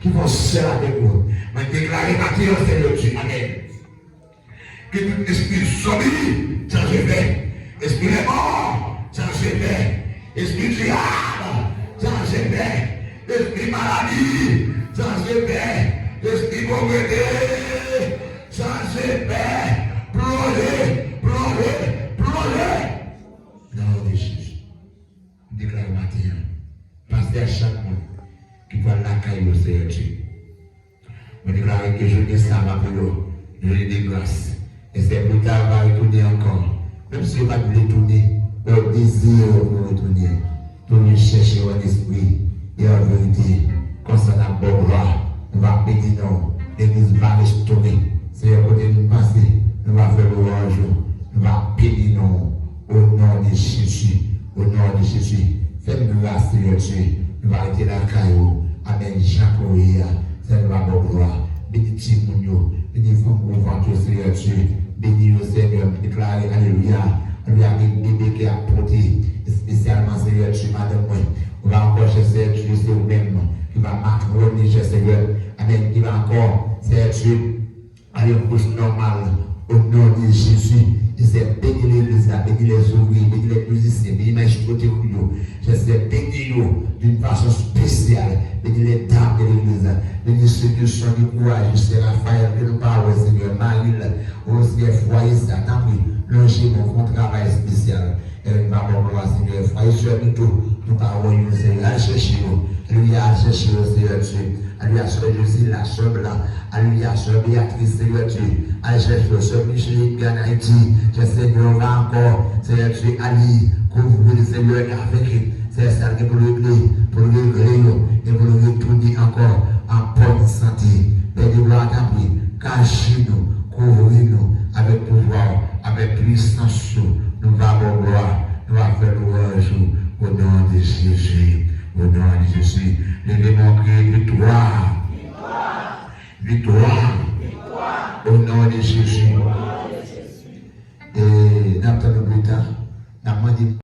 qui vont se serrer avec vous. Je déclare matin, Seigneur Dieu. Amen. Que tout esprit zombie, ça se fait. Esprit mort, ça se fait. Esprit diable, ça se fait. Esprit maladie, ça se fait. Esprit pauvreté, ça se fait. Plongez, plongez, plongez. Dans le Jésus. Déclare matin. Passez à chaque monde qui va la caille au Seigneur Dieu. Je déclare que je ne sais pas pour vous. Je lui grâce. Et c'est pour ça va retourner encore. Même si vous ne pouvez pas retourner, vous désirez vous retourner. Tournez chercher votre esprit et en vérité. Concernant bon droit, nous allons bénir nous. L'église va restaurer. C'est à côté de nous passer. Nous allons faire le jour. Nous allons bénir nous. Au nom de Jésus. Au nom de Jésus. Faites-nous grâce, Seigneur Dieu. Nous allons arrêter la caillou. Amen. Jacoria. C'est le bon gloire. Bénis Timounio. Bénis Femme ventre, Seigneur Dieu. Bénis le Seigneur. Déclarez Alléluia. Alléluia. Avec bébé qui a porté. Spécialement, Seigneur Dieu, madame moi. On va encore chercher Seigneur Dieu, c'est vous-même. Qui va marquer cher Seigneur. Amen. Qui va encore, Seigneur Dieu, aller en bouche normale. Au nom de Jésus. Je sais bénir l'église, bénir les ouvriers, bénir les musiciens, bénir les côtés où je sais bénir d'une façon spéciale, bénir les dames de l'église, bénir ceux qui sont du courage, je sais Raphaël, que nous parlons, Seigneur, Marie, au Seigneur, foyer, Satan, longez mon travail spécial. Et nous allons voir, Seigneur, foyer sur nous parlons, Seigneur, à chercher, alléluia, à chercher, Seigneur Dieu. Alléluia, Sœur Josie, la chambre là. Alléluia, Sœur Béatrice, Seigneur Dieu. Alléluia, Sœur Micheline, Ghana, Haïti. Je Seigneur, on va encore, Seigneur Dieu, Ali, couvrir le Seigneur avec c'est ça pour le régler, et pour le retourner encore en bonne santé. Père de gloire, cachez-nous, couvrez-nous avec pouvoir, avec puissance. Nous allons gloire, nous allons faire louange au nom de Jésus. Au nom de Jésus, les démons crient victoire. Victoire. Au nom de Jésus. Et nous avons plus tard, nous avons demandé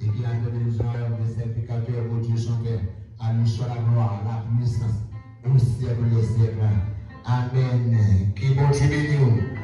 et qui a donné les heures des sacrificateurs pour Dieu son Père. À nous soit la gloire, la puissance, au siècle des siècles. Amen. Qui bon Dieu bénisse.